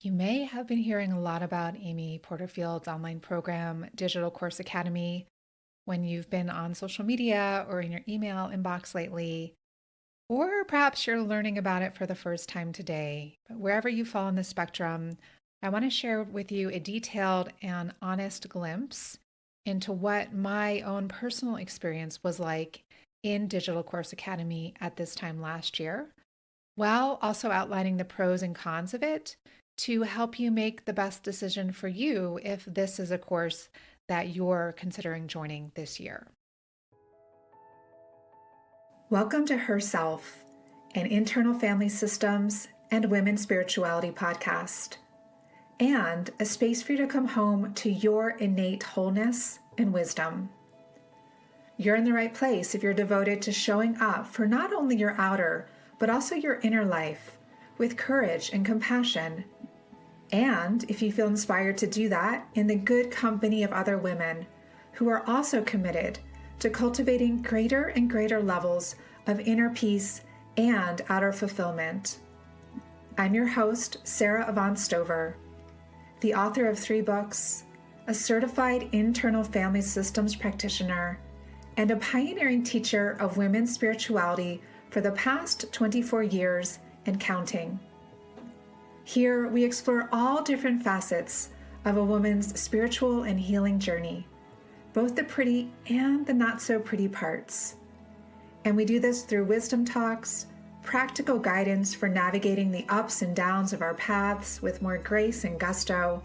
You may have been hearing a lot about Amy Porterfield's online program, Digital Course Academy, when you've been on social media or in your email inbox lately, or perhaps you're learning about it for the first time today. But wherever you fall on the spectrum, I want to share with you a detailed and honest glimpse into what my own personal experience was like in Digital Course Academy at this time last year, while also outlining the pros and cons of it to help you make the best decision for you if this is a course that you're considering joining this year. Welcome to Herself, an internal family systems and women's spirituality podcast, and a space for you to come home to your innate wholeness and wisdom. You're in the right place if you're devoted to showing up for not only your outer, but also your inner life with courage and compassion. And if you feel inspired to do that in the good company of other women who are also committed to cultivating greater and greater levels of inner peace and outer fulfillment. I'm your host, Sarah Avant Stover, the author of 3 books, a certified internal family systems practitioner, and a pioneering teacher of women's spirituality for the past 24 years and counting. Here, we explore all different facets of a woman's spiritual and healing journey, both the pretty and the not so pretty parts. And we do this through wisdom talks, practical guidance for navigating the ups and downs of our paths with more grace and gusto,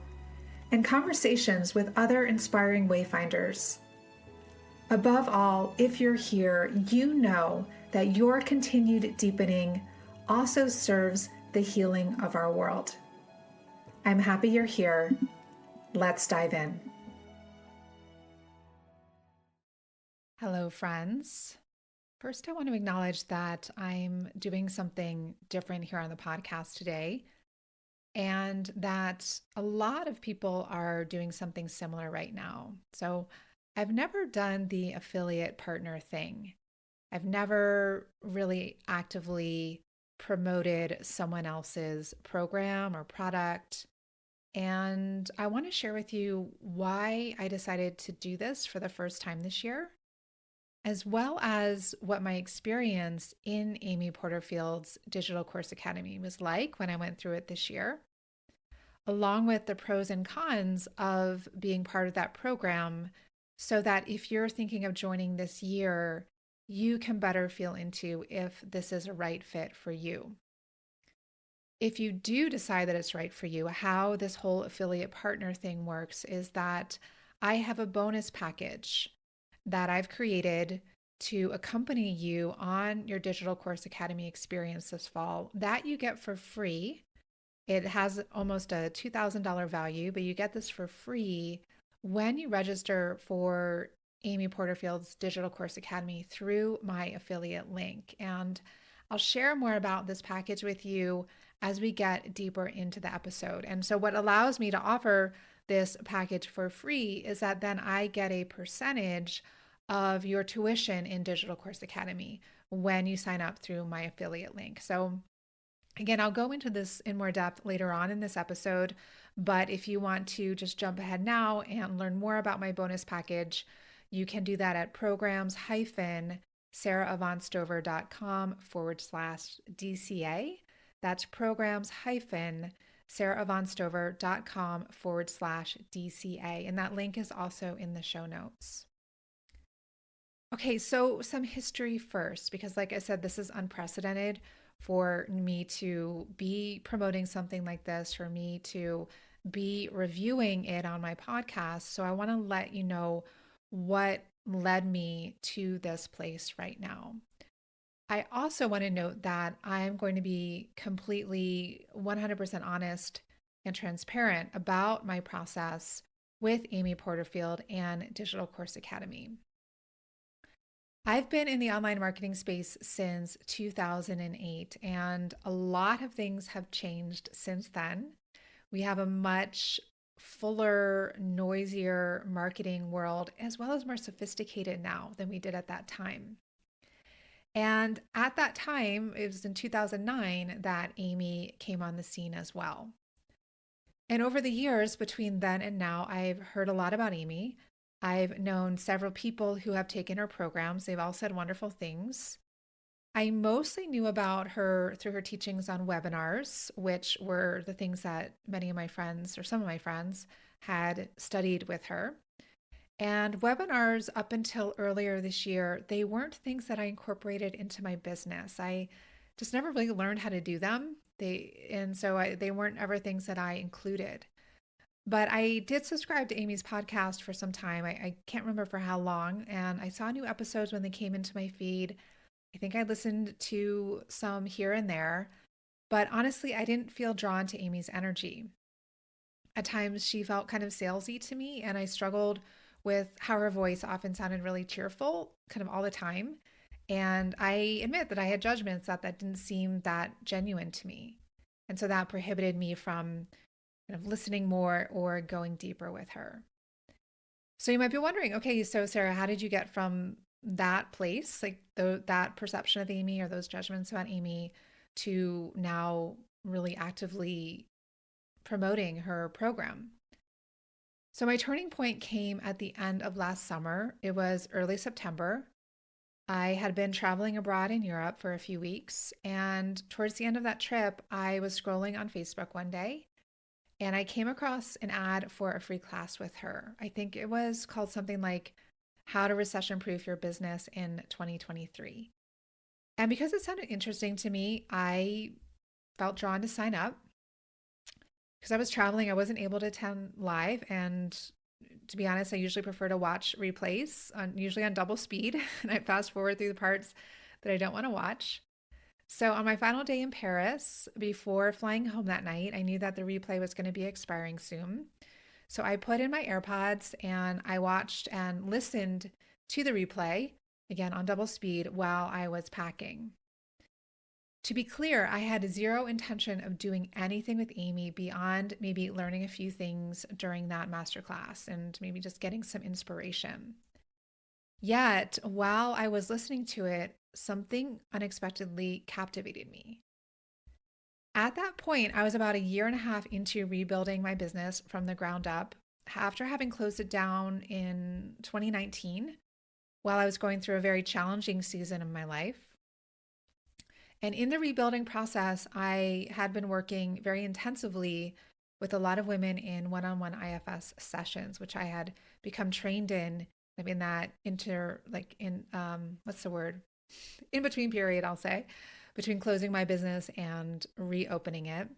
and conversations with other inspiring wayfinders. Above all, if you're here, you know that your continued deepening also serves the healing of our world. I'm happy you're here. Let's dive in. Hello, friends. First, I want to acknowledge that I'm doing something different here on the podcast today, and that a lot of people are doing something similar right now. So, I've never done the affiliate partner thing. I've never really actively promoted someone else's program or product. And I want to share with you why I decided to do this for the first time this year, as well as what my experience in Amy Porterfield's Digital Course Academy was like when I went through it this year, along with the pros and cons of being part of that program, so that if you're thinking of joining this year, you can better feel into if this is a right fit for you. If you do decide that it's right for you, how this whole affiliate partner thing works is that I have a bonus package that I've created to accompany you on your Digital Course Academy experience this fall that you get for free. It has almost a $2,000 value, but you get this for free when you register for Amy Porterfield's Digital Course Academy through my affiliate link. And I'll share more about this package with you as we get deeper into the episode. And so, what allows me to offer this package for free is that then I get a percentage of your tuition in Digital Course Academy when you sign up through my affiliate link. So, again, I'll go into this in more depth later on in this episode, but if you want to just jump ahead now and learn more about my bonus package, you can do that at programs-sarahavantstover.com/DCA. That's programs-sarahavantstover.com/DCA. And that link is also in the show notes. Okay, so some history first, because like I said, this is unprecedented for me to be promoting something like this, for me to be reviewing it on my podcast. So I want to let you know what led me to this place right now. I also want to note that I'm going to be completely 100% honest and transparent about my process with Amy Porterfield and Digital Course Academy. I've been in the online marketing space since 2008, and a lot of things have changed since then. We have a much fuller, noisier marketing world, as well as more sophisticated now than we did at that time. And at that time, it was in 2009 that Amy came on the scene as well. And over the years between then and now, I've heard a lot about Amy. I've known several people who have taken her programs. They've all said wonderful things. I mostly knew about her through her teachings on webinars, which were the things that many of my friends, or some of my friends, had studied with her. And webinars, up until earlier this year, they weren't things that I incorporated into my business. I just never really learned how to do them. They weren't ever things that I included. But I did subscribe to Amy's podcast for some time. I can't remember for how long. And I saw new episodes when they came into my feed. I think I listened to some here and there. But honestly, I didn't feel drawn to Amy's energy. At times, she felt kind of salesy to me, and I struggled with how her voice often sounded really cheerful, kind of all the time. And I admit that I had judgments that didn't seem that genuine to me. And so that prohibited me from kind of listening more or going deeper with her. So you might be wondering, okay, so Sarah, how did you get from that place, like that perception of Amy or those judgments about Amy, to now really actively promoting her program? So my turning point came at the end of last summer. It was early September. I had been traveling abroad in Europe for a few weeks, and towards the end of that trip, I was scrolling on Facebook one day and I came across an ad for a free class with her. I think it was called something like How to Recession Proof Your Business in 2023. And because it sounded interesting to me, I felt drawn to sign up. Because I was traveling, I wasn't able to attend live. And to be honest, I usually prefer to watch replays, usually on double speed. And I fast forward through the parts that I don't want to watch. So on my final day in Paris, before flying home that night, I knew that the replay was going to be expiring soon. So I put in my AirPods and I watched and listened to the replay, again on double speed, while I was packing. To be clear, I had zero intention of doing anything with Amy beyond maybe learning a few things during that masterclass and maybe just getting some inspiration. Yet, while I was listening to it, something unexpectedly captivated me. At that point, I was about a year and a half into rebuilding my business from the ground up after having closed it down in 2019 while I was going through a very challenging season of my life. And in the rebuilding process, I had been working very intensively with a lot of women in one-on-one IFS sessions, which I had become trained in. I mean that what's the word? In between period, I'll say, between closing my business and reopening it.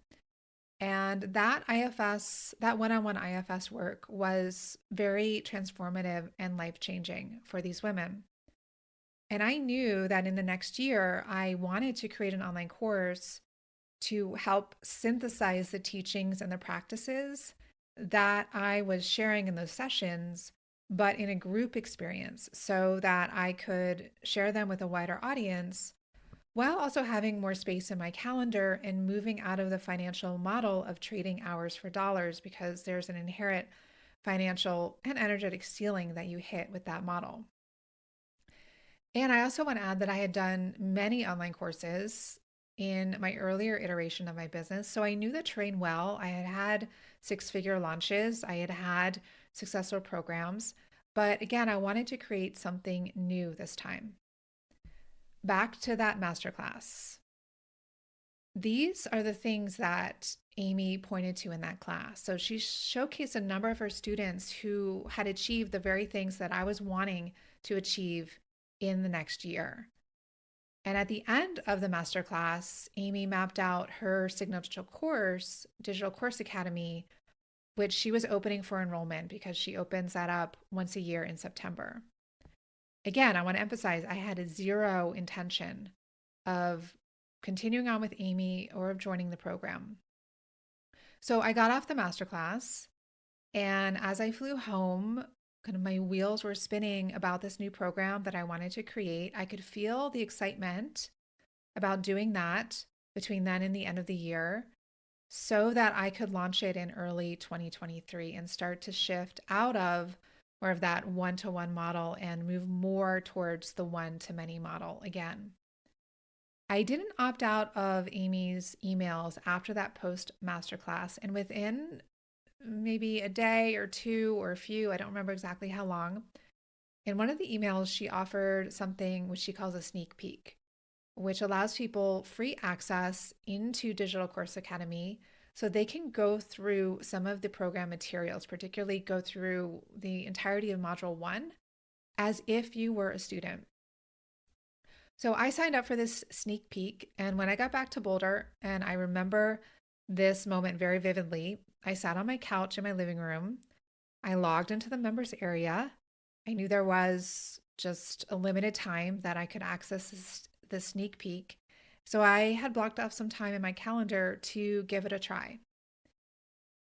And that IFS, that one-on-one IFS work was very transformative and life-changing for these women. And I knew that in the next year, I wanted to create an online course to help synthesize the teachings and the practices that I was sharing in those sessions, but in a group experience so that I could share them with a wider audience while also having more space in my calendar and moving out of the financial model of trading hours for dollars, because there's an inherent financial and energetic ceiling that you hit with that model. And I also want to add that I had done many online courses in my earlier iteration of my business. So I knew the terrain well. I had had six-figure launches, I had had successful programs. But again, I wanted to create something new this time. Back to that masterclass. These are the things that Amy pointed to in that class. So she showcased a number of her students who had achieved the very things that I was wanting to achieve in the next year. And at the end of the masterclass, Amy mapped out her signature course, Digital Course Academy, which she was opening for enrollment because she opens that up once a year in September. Again, I want to emphasize I had a zero intention of continuing on with Amy or of joining the program. So I got off the masterclass, and as I flew home, kind of my wheels were spinning about this new program that I wanted to create. I could feel the excitement about doing that between then and the end of the year so that I could launch it in early 2023 and start to shift out of more of that one-to-one model and move more towards the one-to-many model again. I didn't opt out of Amy's emails after that post masterclass, and within maybe a day or two or a few. I don't remember exactly how long. In one of the emails, she offered something which she calls a sneak peek, which allows people free access into Digital Course Academy so they can go through some of the program materials, particularly go through the entirety of Module 1 as if you were a student. So I signed up for this sneak peek, and when I got back to Boulder, and I remember this moment very vividly, I sat on my couch in my living room. I logged into the members area. I knew there was just a limited time that I could access this sneak peek. So I had blocked off some time in my calendar to give it a try.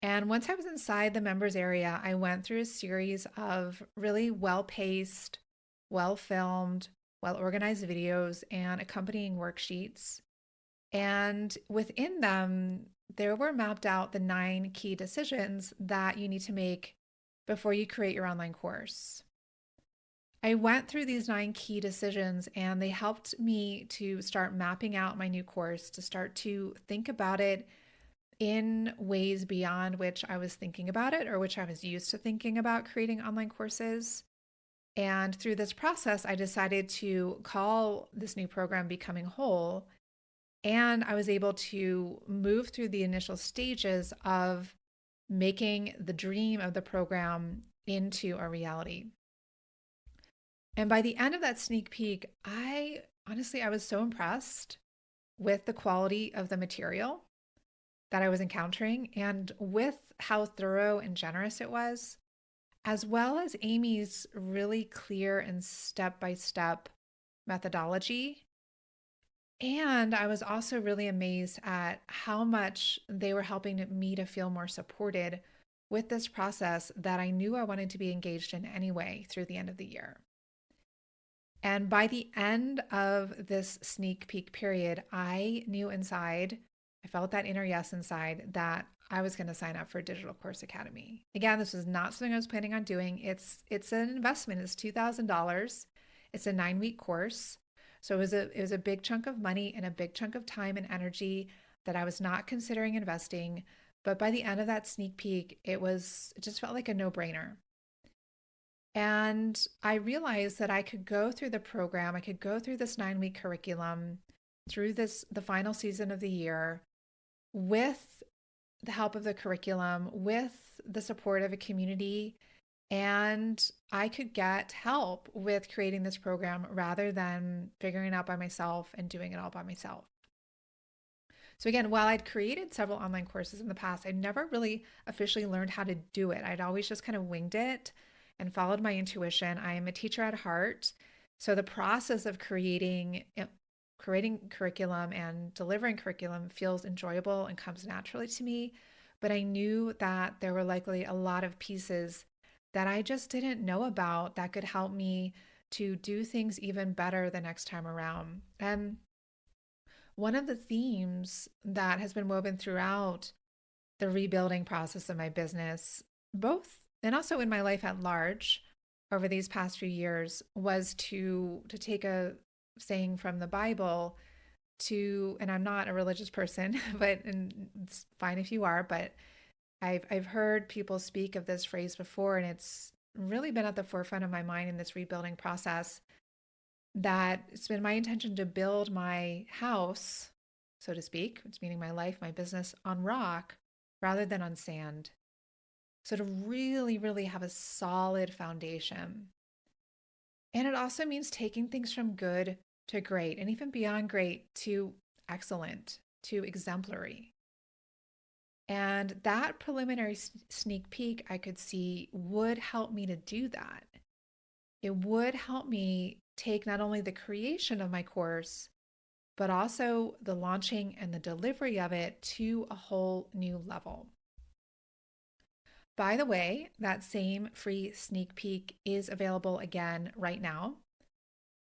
And once I was inside the members area, I went through a series of really well paced, well filmed, well organized videos and accompanying worksheets. And within them, there were mapped out the 9 key decisions that you need to make before you create your online course. I went through these 9 key decisions and they helped me to start mapping out my new course, to start to think about it in ways beyond which I was thinking about it or which I was used to thinking about creating online courses. And through this process, I decided to call this new program Becoming Whole. And I was able to move through the initial stages of making the dream of the program into a reality. And by the end of that sneak peek, I was so impressed with the quality of the material that I was encountering and with how thorough and generous it was, as well as Amy's really clear and step-by-step methodology. And I was also really amazed at how much they were helping me to feel more supported with this process that I knew I wanted to be engaged in anyway through the end of the year. And by the end of this sneak peek period, I knew inside, I felt that inner yes inside that I was going to sign up for Digital Course Academy. Again, this was not something I was planning on doing. It's an investment. It's $2,000. It's a 9-week course. So it was a big chunk of money and a big chunk of time and energy that I was not considering investing. But by the end of that sneak peek, it just felt like a no-brainer. And I realized that I could go through the program, I could go through this 9-week curriculum, through the final season of the year with the help of the curriculum, with the support of a community, and I could get help with creating this program rather than figuring it out by myself and doing it all by myself. So again, while I'd created several online courses in the past, I never really officially learned how to do it. I'd always just kind of winged it and followed my intuition. I am a teacher at heart. So the process of creating curriculum and delivering curriculum feels enjoyable and comes naturally to me. But I knew that there were likely a lot of pieces that I just didn't know about that could help me to do things even better the next time around. And one of the themes that has been woven throughout the rebuilding process of my business, both and also in my life at large over these past few years, was to take a saying from the Bible to, and I'm not a religious person, but and it's fine if you are, but I've heard people speak of this phrase before, and it's really been at the forefront of my mind in this rebuilding process, that it's been my intention to build my house, so to speak, which meaning my life, my business, on rock rather than on sand. So to really, really have a solid foundation. And it also means taking things from good to great, and even beyond great to excellent, to exemplary. And that preliminary sneak peek I could see would help me to do that. It would help me take not only the creation of my course, but also the launching and the delivery of it to a whole new level. By the way, that same free sneak peek is available again right now.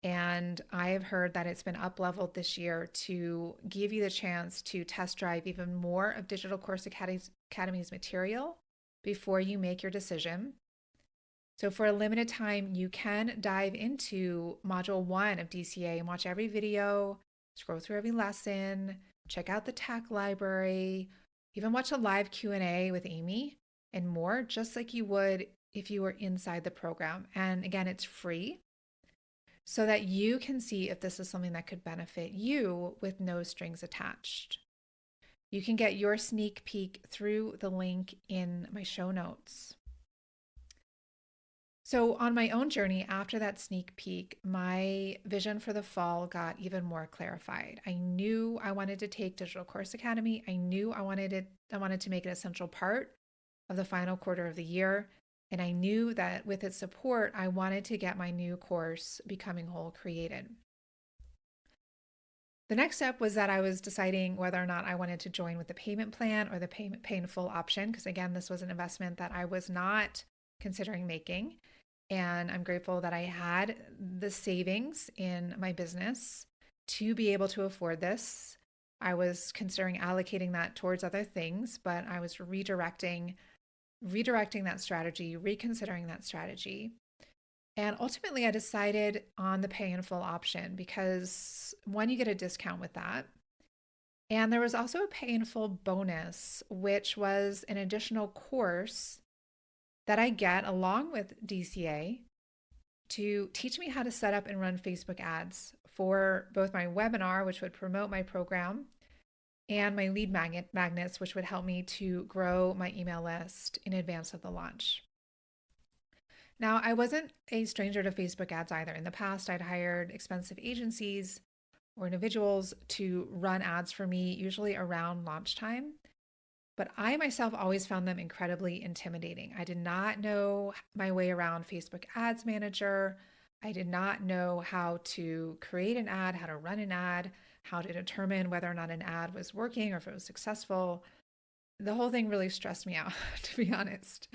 And I have heard that it's been up-leveled this year to give you the chance to test drive even more of Digital Course Academy's material before you make your decision. So for a limited time, you can dive into Module 1 of DCA and watch every video, scroll through every lesson, check out the tech library, even watch a live Q&A with Amy. and more, just like you would if you were inside the program. And again, it's free so that you can see if this is something that could benefit you with no strings attached. You can get your sneak peek through the link in my show notes. So, on my own journey after that sneak peek, my vision for the fall got even more clarified. I knew I wanted to take Digital Course Academy. I knew I wanted to make it an essential part of the final quarter of the year. And I knew that with its support, I wanted to get my new course, Becoming Whole, created. The next step was that I was deciding whether or not I wanted to join with the payment plan or the pay in full option. Because again, this was an investment that I was not considering making. And I'm grateful that I had the savings in my business to be able to afford this. I was considering allocating that towards other things, but I was redirecting that strategy, reconsidering that strategy. And ultimately, I decided on the pay in full option because one, you get a discount with that. And there was also a pay in full bonus, which was an additional course that I get along with DCA to teach me how to set up and run Facebook ads for both my webinar, which would promote my program, and my lead magnets, which would help me to grow my email list in advance of the launch. Now, I wasn't a stranger to Facebook ads either. In the past, I'd hired expensive agencies or individuals to run ads for me, usually around launch time. But I myself always found them incredibly intimidating. I did not know my way around Facebook Ads Manager. I did not know how to create an ad, how to run an ad, how to determine whether or not an ad was working or if it was successful. The whole thing really stressed me out, to be honest.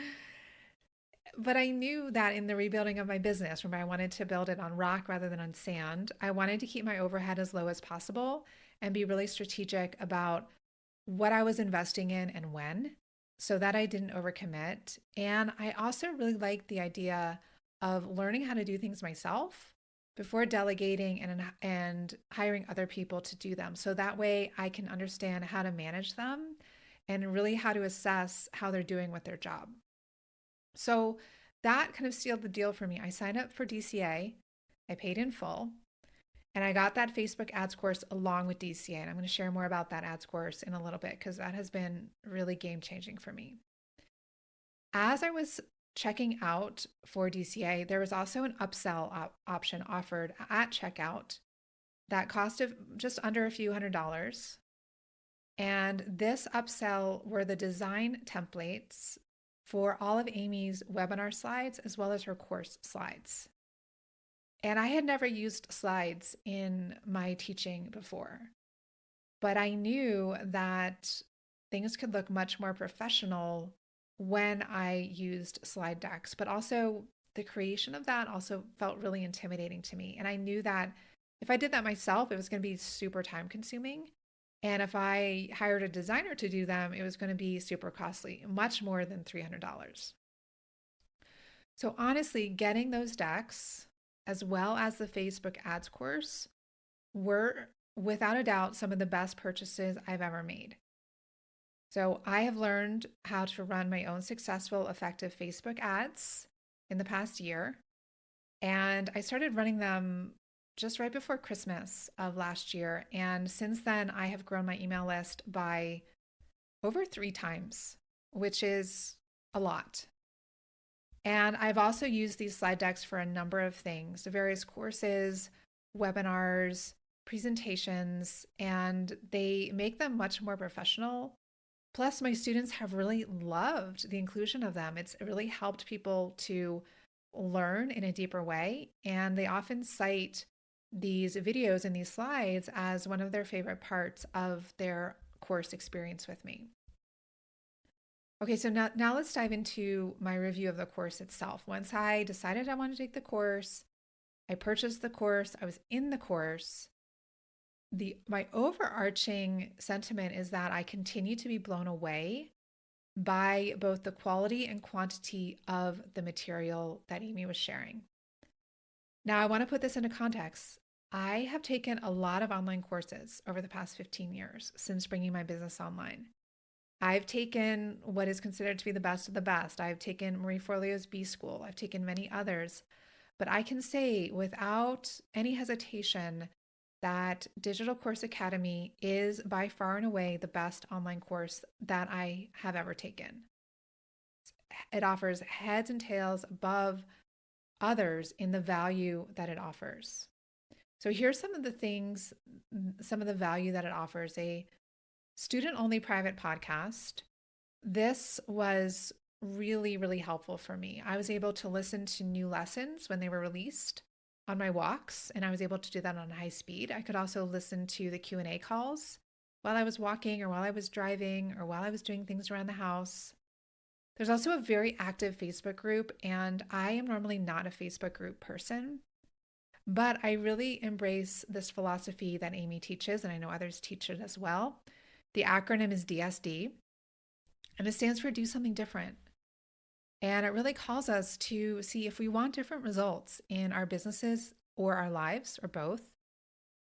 But I knew that in the rebuilding of my business, where I wanted to build it on rock rather than on sand, I wanted to keep my overhead as low as possible and be really strategic about what I was investing in and when, so that I didn't overcommit. And I also really liked the idea of learning how to do things myself before delegating and hiring other people to do them. So that way I can understand how to manage them and really how to assess how they're doing with their job. So that kind of sealed the deal for me. I signed up for DCA, I paid in full, and I got that Facebook ads course along with DCA. And I'm going to share more about that ads course in a little bit because that has been really game changing for me. As I was checking out for DCA, there was also an upsell option offered at checkout that cost of just under a few $100s. And this upsell were the design templates for all of Amy's webinar slides as well as her course slides. And I had never used slides in my teaching before, but I knew that things could look much more professional when I used slide decks, but also the creation of that also felt really intimidating to me. And I knew that if I did that myself, it was going to be super time consuming. And if I hired a designer to do them, it was going to be super costly, much more than $300. So honestly, getting those decks as well as the Facebook ads course were without a doubt some of the best purchases I've ever made. So I have learned how to run my own successful, effective Facebook ads in the past year. And I started running them just right before Christmas of last year. And since then, I have grown my email list by over 3 times, which is a lot. And I've also used these slide decks for a number of things, various courses, webinars, presentations, and they make them much more professional. Plus, my students have really loved the inclusion of them. It's really helped people to learn in a deeper way. And they often cite these videos and these slides as one of their favorite parts of their course experience with me. Okay, so now let's dive into my review of the course itself. Once I decided I wanted to take the course, I purchased the course, I was in the course. My overarching sentiment is that I continue to be blown away by both the quality and quantity of the material that Amy was sharing. Now, I want to put this into context. I have taken a lot of online courses over the past 15 years since bringing my business online. I've taken what is considered to be the best of the best. I've taken Marie Forleo's B School. I've taken many others. But I can say without any hesitation that Digital Course Academy is by far and away the best online course that I have ever taken. It offers heads and tails above others in the value that it offers. So here's some of the things, some of the value that it offers. A student only private podcast. This was really, really helpful for me. I was able to listen to new lessons when they were released on my walks, and I was able to do that on high speed. I could also listen to the Q&A calls while I was walking or while I was driving or while I was doing things around the house. There's also a very active Facebook group, and I am normally not a Facebook group person, but I really embrace this philosophy that Amy teaches, and I know others teach it as well. The acronym is DSD, and it stands for do something different. And it really calls us to see if we want different results in our businesses or our lives or both,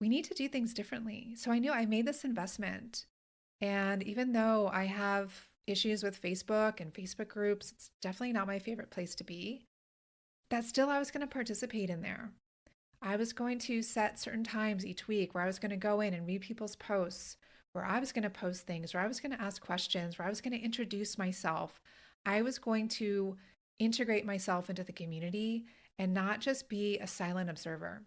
we need to do things differently. So I knew I made this investment. And even though I have issues with Facebook and Facebook groups, it's definitely not my favorite place to be, that still I was going to participate in there. I was going to set certain times each week where I was going to go in and read people's posts, where I was going to post things, where I was going to ask questions, where I was going to introduce myself. I was going to integrate myself into the community and not just be a silent observer.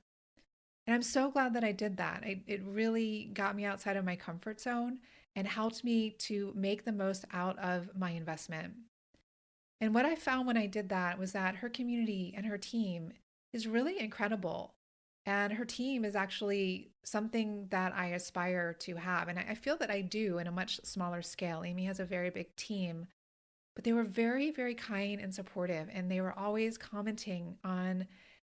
And I'm so glad that I did that. It really got me outside of my comfort zone and helped me to make the most out of my investment. And what I found when I did that was that her community and her team is really incredible. And her team is actually something that I aspire to have. And I feel that I do in a much smaller scale. Amy has a very big team, but they were very, very kind and supportive. And they were always commenting on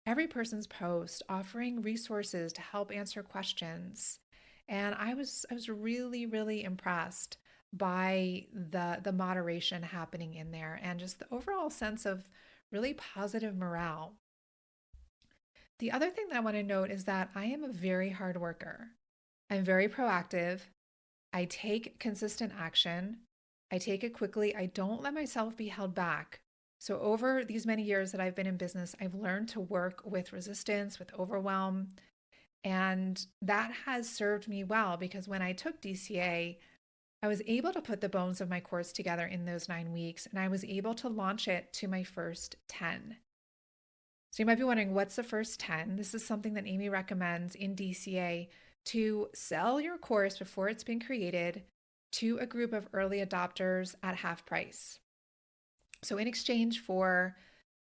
every person's post, offering resources to help answer questions. And I was really, really impressed by the moderation happening in there and just the overall sense of really positive morale. The other thing that I want to note is that I am a very hard worker. I'm very proactive. I take consistent action. I take it quickly. I don't let myself be held back. So, over these many years that I've been in business, I've learned to work with resistance, with overwhelm. And that has served me well because when I took DCA, I was able to put the bones of my course together in those 9 weeks, and I was able to launch it to my first 10. So you might be wondering, what's the first 10? This is something that Amy recommends in DCA to sell your course before it's been created to a group of early adopters at half price. So in exchange for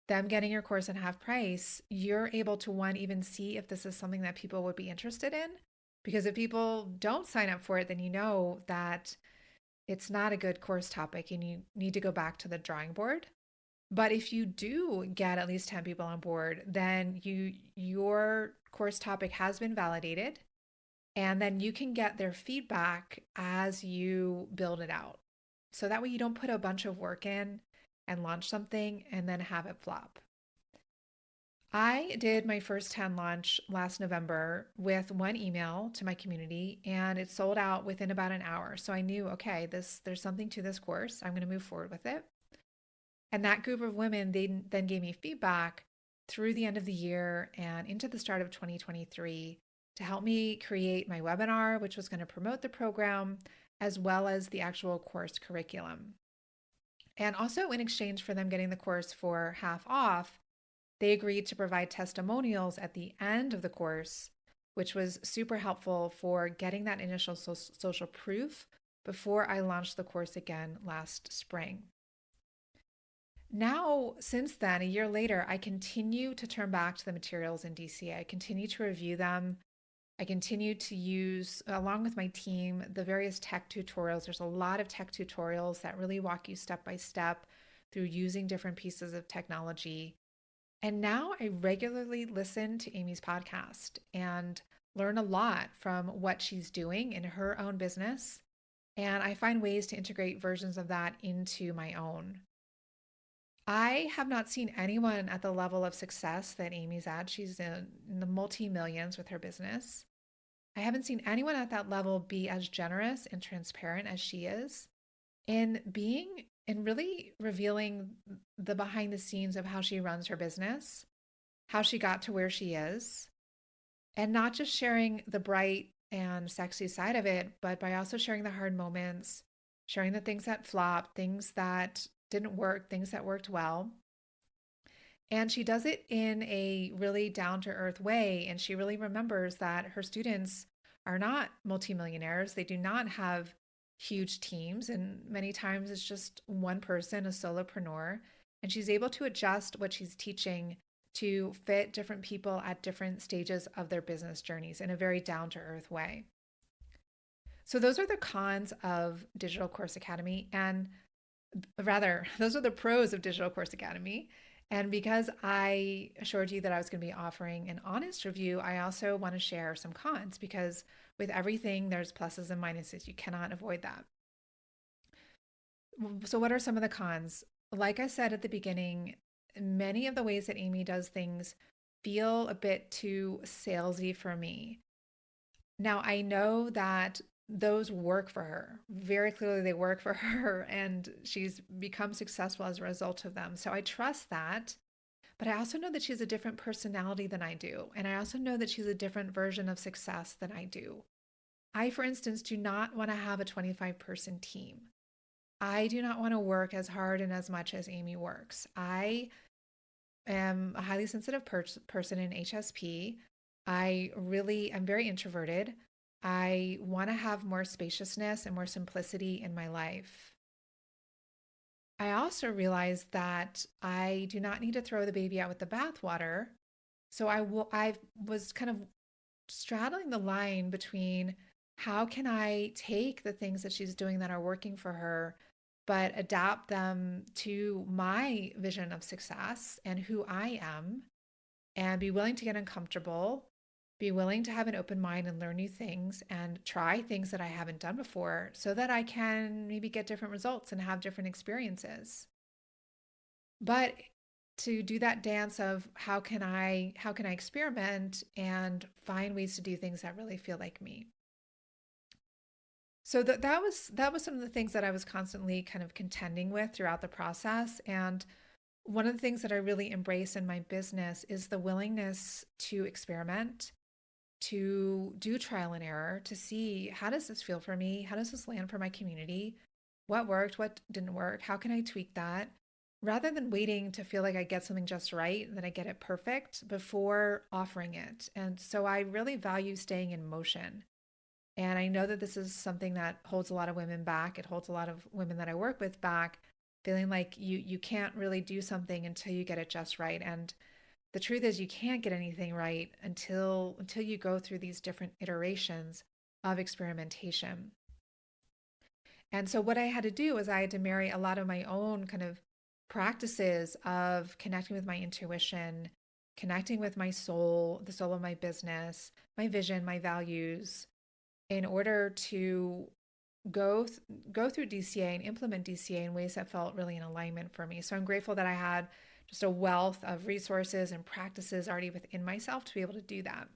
them getting your course at half price, you're able to, one, even see if this is something that people would be interested in. Because if people don't sign up for it, then you know that it's not a good course topic and you need to go back to the drawing board. But if you do get at least 10 people on board, then your course topic has been validated, and then you can get their feedback as you build it out. So that way you don't put a bunch of work in and launch something and then have it flop. I did my first 10 launch last November with one email to my community, and it sold out within about an hour. So I knew, okay, there's something to this course. I'm going to move forward with it. And that group of women, they then gave me feedback through the end of the year and into the start of 2023 to help me create my webinar, which was going to promote the program, as well as the actual course curriculum. And also in exchange for them getting the course for half off, they agreed to provide testimonials at the end of the course, which was super helpful for getting that initial social proof before I launched the course again last spring. Now, since then, a year later, I continue to turn back to the materials in DCA. I continue to review them. I continue to use, along with my team, the various tech tutorials. There's a lot of tech tutorials that really walk you step by step through using different pieces of technology. And now I regularly listen to Amy's podcast and learn a lot from what she's doing in her own business. And I find ways to integrate versions of that into my own. I have not seen anyone at the level of success that Amy's at. She's in the multi-millions with her business. I haven't seen anyone at that level be as generous and transparent as she is. in being and really revealing the behind the scenes of how she runs her business, how she got to where she is, and not just sharing the bright and sexy side of it, but by also sharing the hard moments, sharing the things that flopped, things that didn't work, things that worked well. And she does it in a really down to earth way. And she really remembers that her students are not multimillionaires. They do not have huge teams. And many times it's just one person, a solopreneur. And she's able to adjust what she's teaching to fit different people at different stages of their business journeys in a very down to earth way. So, those are the cons of Digital Course Academy. And rather, those are the pros of Digital Course Academy. And because I assured you that I was going to be offering an honest review, I also want to share some cons because with everything, there's pluses and minuses. You cannot avoid that. So, what are some of the cons? Like I said at the beginning, many of the ways that Amy does things feel a bit too salesy for me. Now, I know that those work for her. Very clearly, they work for her, and she's become successful as a result of them. So I trust that. But I also know that she has a different personality than I do. And I also know that she's a different version of success than I do. I, for instance, do not want to have a 25-person team. I do not want to work as hard and as much as Amy works. I am a highly sensitive person in HSP. I really am very introverted. I want to have more spaciousness and more simplicity in my life. I also realized that I do not need to throw the baby out with the bathwater. So I was kind of straddling the line between how can I take the things that she's doing that are working for her, but adapt them to my vision of success and who I am, and be willing to get uncomfortable, be willing to have an open mind and learn new things and try things that I haven't done before so that I can maybe get different results and have different experiences. But to do that dance of how can I experiment and find ways to do things that really feel like me. So that was some of the things that I was constantly kind of contending with throughout the process. And one of the things that I really embrace in my business is the willingness to experiment, to do trial and error, to see how does this feel for me? How does this land for my community? What worked? What didn't work? How can I tweak that? Rather than waiting to feel like I get something just right, that I get it perfect before offering it. And so I really value staying in motion. And I know that this is something that holds a lot of women back. It holds a lot of women that I work with back, feeling like you can't really do something until you get it just right. And the truth is you can't get anything right until you go through these different iterations of experimentation. And so what I had to do was I had to marry a lot of my own kind of practices of connecting with my intuition, connecting with my soul, the soul of my business, my vision, my values, in order to go go through DCA and implement DCA in ways that felt really in alignment for me. So I'm grateful that I had just a wealth of resources and practices already within myself to be able to do that.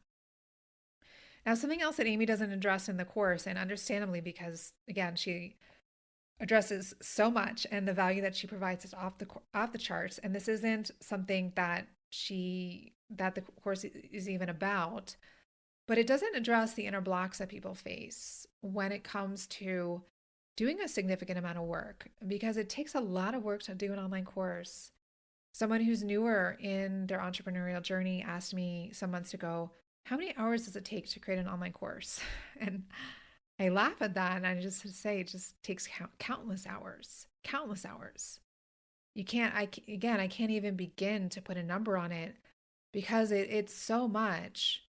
Now, something else that Amy doesn't address in the course, and understandably because again, she addresses so much and the value that she provides is off the charts, and this isn't something that the course is even about, but it doesn't address the inner blocks that people face when it comes to doing a significant amount of work, because it takes a lot of work to do an online course. Someone who's newer in their entrepreneurial journey asked me some months ago, how many hours does it take to create an online course? And I laugh at that and I just say it just takes countless hours, countless hours. You can't, again, I can't even begin to put a number on it because it's so much.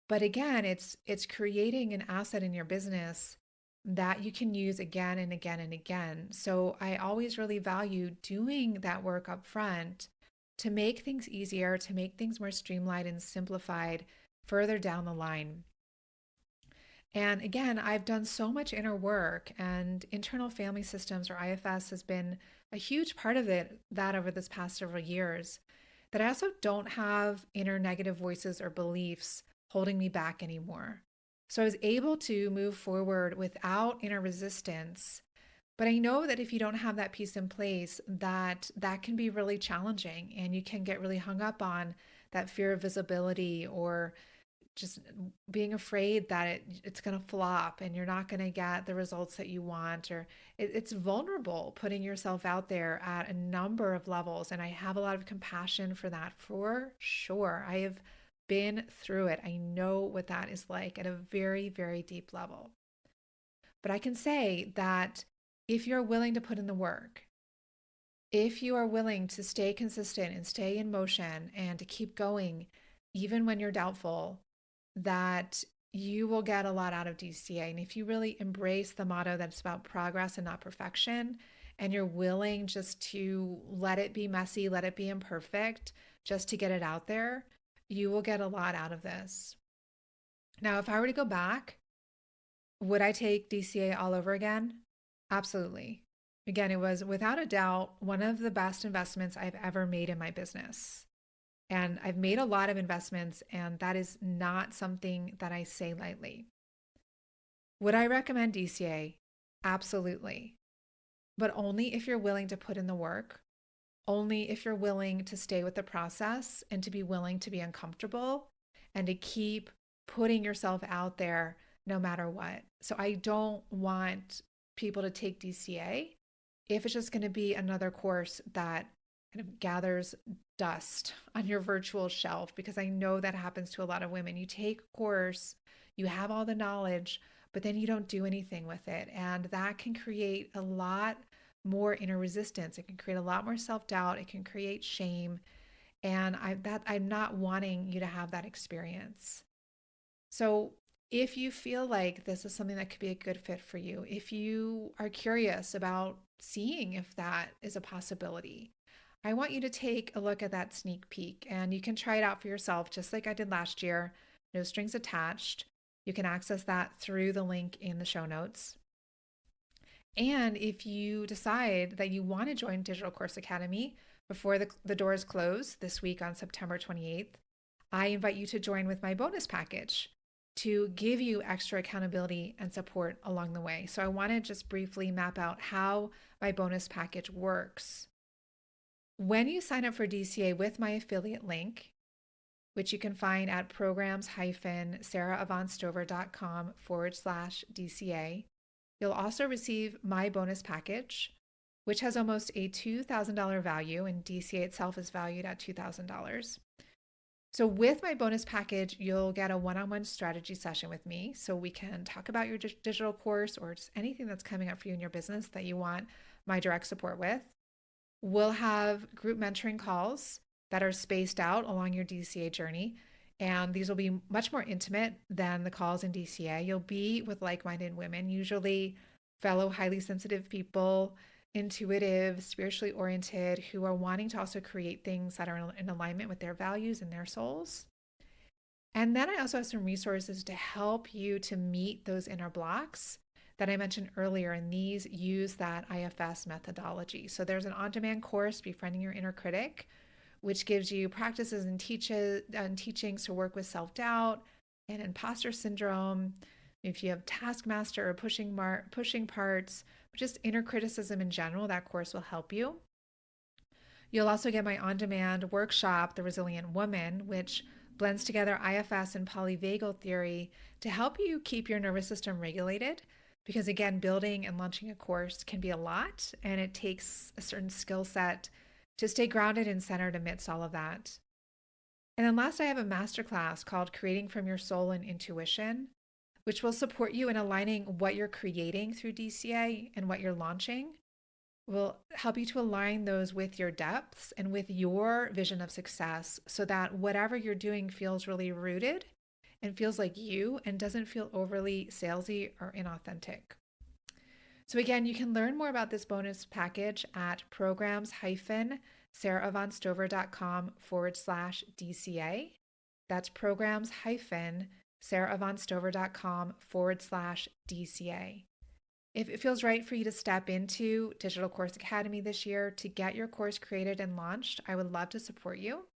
But again, it's creating an asset in your business that you can use again and again and again. So I always really value doing that work up front to make things easier, to make things more streamlined and simplified further down the line. And again, I've done so much inner work, and internal family systems, or IFS, has been a huge part of that over this past several years, that I also don't have inner negative voices or beliefs holding me back anymore. So I was able to move forward without inner resistance But I know that if you don't have that piece in place, that can be really challenging and you can get really hung up on that fear of visibility or just being afraid that it's going to flop and you're not going to get the results that you want, or it's vulnerable putting yourself out there at a number of levels. And I have a lot of compassion for that for sure. I have been through it. I know what that is like at a very, very deep level. But I can say that if you're willing to put in the work, if you are willing to stay consistent and stay in motion and to keep going, even when you're doubtful, that you will get a lot out of DCA. And if you really embrace the motto that it's about progress and not perfection, and you're willing just to let it be messy, let it be imperfect, just to get it out there, you will get a lot out of this. Now, if I were to go back, would I take DCA all over again? Absolutely. Again, it was without a doubt one of the best investments I've ever made in my business. And I've made a lot of investments, and that is not something that I say lightly. Would I recommend DCA? Absolutely. But only if you're willing to put in the work, only if you're willing to stay with the process and to be willing to be uncomfortable and to keep putting yourself out there no matter what. So I don't want people to take DCA if it's just going to be another course that kind of gathers dust on your virtual shelf, because I know that happens to a lot of women. You take a course, you have all the knowledge, but then you don't do anything with it. And that can create a lot more inner resistance. It can create a lot more self-doubt. It can create shame. And I'm not wanting you to have that experience. So if you feel like this is something that could be a good fit for you, if you are curious about seeing if that is a possibility, I want you to take a look at that sneak peek, and you can try it out for yourself just like I did last year. No strings attached. You can access that through the link in the show notes. And if you decide that you want to join Digital Course Academy before the doors close this week on September 28th, I invite you to join with my bonus package to give you extra accountability and support along the way. So I want to just briefly map out how my bonus package works. When you sign up for DCA with my affiliate link, which you can find at programs-sarahavonstover.com/DCA, you'll also receive my bonus package, which has almost a $2,000 value, and DCA itself is valued at $2,000. So with my bonus package, you'll get a one-on-one strategy session with me so we can talk about your digital course or just anything that's coming up for you in your business that you want my direct support with. We'll have group mentoring calls that are spaced out along your DCA journey, and these will be much more intimate than the calls in DCA. You'll be with like-minded women, usually fellow highly sensitive people, intuitive, spiritually oriented, who are wanting to also create things that are in alignment with their values and their souls. And then I also have some resources to help you to meet those inner blocks that I mentioned earlier, and these use that IFS methodology. So there's an on-demand course, Befriending Your Inner Critic, which gives you practices and teachings to work with self-doubt and imposter syndrome. If you have taskmaster or pushing parts, just inner criticism in general, that course will help you. You'll also get my on-demand workshop, The Resilient Woman, which blends together IFS and polyvagal theory to help you keep your nervous system regulated. Because again, building and launching a course can be a lot, and it takes a certain skill set to stay grounded and centered amidst all of that. And then last, I have a masterclass called Creating from Your Soul and Intuition, which will support you in aligning what you're creating through DCA and what you're launching. Will help you to align those with your depths and with your vision of success so that whatever you're doing feels really rooted and feels like you and doesn't feel overly salesy or inauthentic. So again, you can learn more about this bonus package at programs-sarahavonstover.com/DCA. That's programs-sarahavonstover.com/DCA. If it feels right for you to step into Digital Course Academy this year to get your course created and launched, I would love to support you.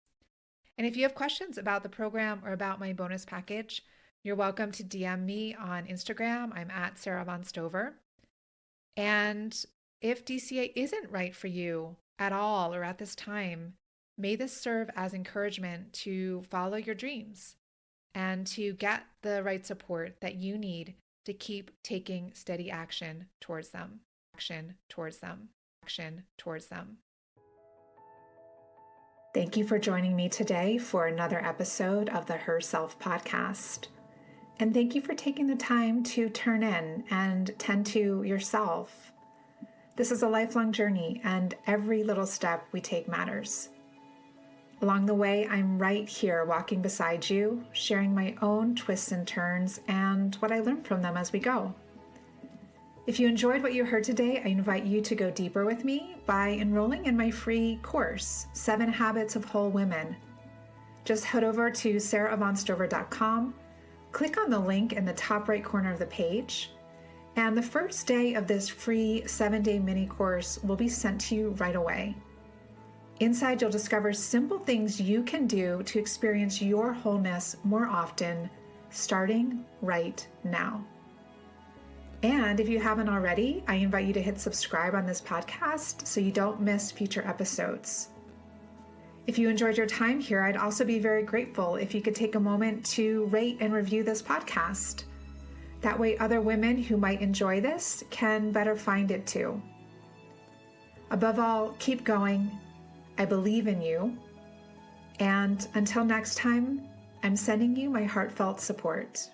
And if you have questions about the program or about my bonus package, you're welcome to DM me on Instagram. I'm at Sarah Von Stover. And If DCA isn't right for you at all or at this time, may this serve as encouragement to follow your dreams and to get the right support that you need to keep taking steady action towards them. Action towards them. Action towards them. Thank you for joining me today for another episode of the Herself podcast. And thank you for taking the time to turn in and tend to yourself. This is a lifelong journey, and every little step we take matters. Along the way, I'm right here walking beside you, sharing my own twists and turns and what I learned from them as we go. If you enjoyed what you heard today, I invite you to go deeper with me by enrolling in my free course, 7 Habits of Whole Women. Just head over to sarahavaughnstover.com, click on the link in the top right corner of the page, and the first day of this free 7-day mini course will be sent to you right away. Inside, you'll discover simple things you can do to experience your wholeness more often, starting right now. And if you haven't already, I invite you to hit subscribe on this podcast so you don't miss future episodes. If you enjoyed your time here, I'd also be very grateful if you could take a moment to rate and review this podcast. That way other women who might enjoy this can better find it too. Above all, keep going. I believe in you. And until next time, I'm sending you my heartfelt support.